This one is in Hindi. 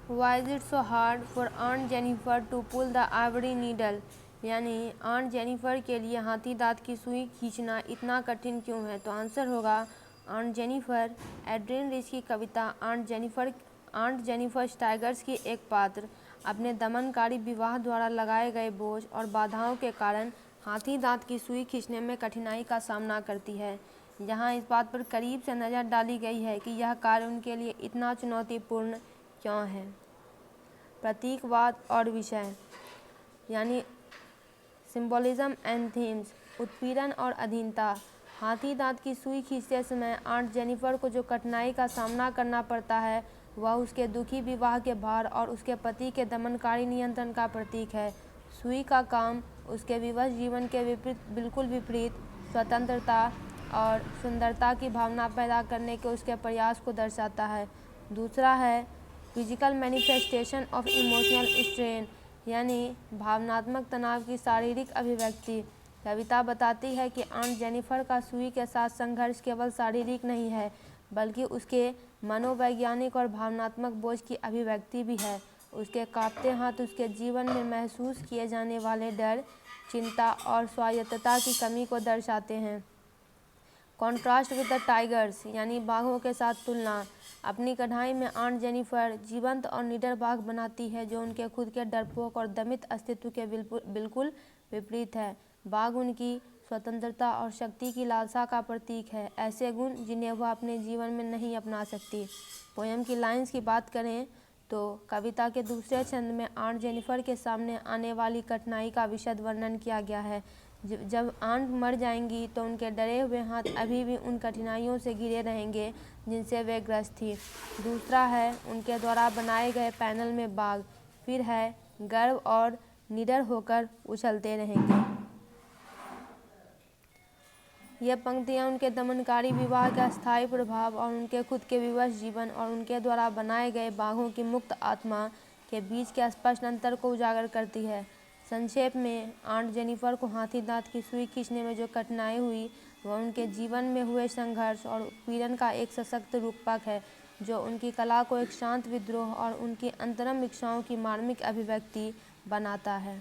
Why is it so hard for Aunt Jennifer to pull the ivory needle? यानी आंट जेनिफर के लिए हाथी दांत की सुई खींचना इतना कठिन क्यों है? तो आंसर होगा आंट जेनिफर। एड्रियन रिच की कविता आंट जेनिफर टाइगर्स की एक पात्र अपने दमनकारी विवाह द्वारा लगाए गए बोझ और बाधाओं के कारण हाथी दांत की सुई खींचने में कठिनाई का सामना करती है। यहाँ इस बात पर करीब से नज़र डाली गई है कि यह कार्य उनके लिए इतना चुनौतीपूर्ण क्यों है। प्रतीकवाद और विषय यानी सिंबोलिज्म एंड थीम्स। उत्पीड़न और अधीनता। हाथी दांत की सुई खींचते समय आंट जेनिफर को जो कठिनाई का सामना करना पड़ता है वह उसके दुखी विवाह के भार और उसके पति के दमनकारी नियंत्रण का प्रतीक है। सुई का काम उसके विवश जीवन के बिल्कुल विपरीत स्वतंत्रता और सुंदरता की भावना पैदा करने के उसके प्रयास को दर्शाता है। दूसरा है physical manifestation of emotional strain यानी भावनात्मक तनाव की शारीरिक अभिव्यक्ति। कविता बताती है कि आंट जेनिफर का सुई के साथ संघर्ष केवल शारीरिक नहीं है बल्कि उसके मनोवैज्ञानिक और भावनात्मक बोझ की अभिव्यक्ति भी है। उसके कांपते हाथ उसके जीवन में महसूस किए जाने वाले डर, चिंता और स्वायत्तता की कमी को दर्शाते हैं। कॉन्ट्रास्ट विद द टाइगर्स यानी बाघों के साथ तुलना। अपनी कढ़ाई में आंट जेनिफर जीवंत और निडर बाघ बनाती है जो उनके खुद के डरपोक और दमित अस्तित्व के बिल्कुल विपरीत है। बाघ उनकी स्वतंत्रता और शक्ति की लालसा का प्रतीक है, ऐसे गुण जिन्हें वह अपने जीवन में नहीं अपना सकती। पोयम की लाइंस की बात करें तो कविता के दूसरे छंद में आंट जेनिफर के सामने आने वाली कठिनाई का विशद वर्णन किया गया है। जब आंट मर जाएंगी तो उनके डरे हुए हाथ अभी भी उन कठिनाइयों से घिरे रहेंगे जिनसे वे ग्रस्त थी। दूसरा है उनके द्वारा बनाए गए पैनल में बाघ फिर है गर्व और निडर होकर उछलते रहेंगे। ये पंक्तियाँ उनके दमनकारी विवाह के अस्थायी प्रभाव और उनके खुद के विवश जीवन और उनके द्वारा बनाए गए बाघों की मुक्त आत्मा के बीच के स्पष्ट अंतर को उजागर करती है। संक्षेप में आंट जेनिफर को हाथी दांत की सुई खींचने में जो कठिनाई हुई वह उनके जीवन में हुए संघर्ष और उत्पीड़न का एक सशक्त रूपक है जो उनकी कला को एक शांत विद्रोह और उनकी अंतरंग इच्छाओं की मार्मिक अभिव्यक्ति बनाता है।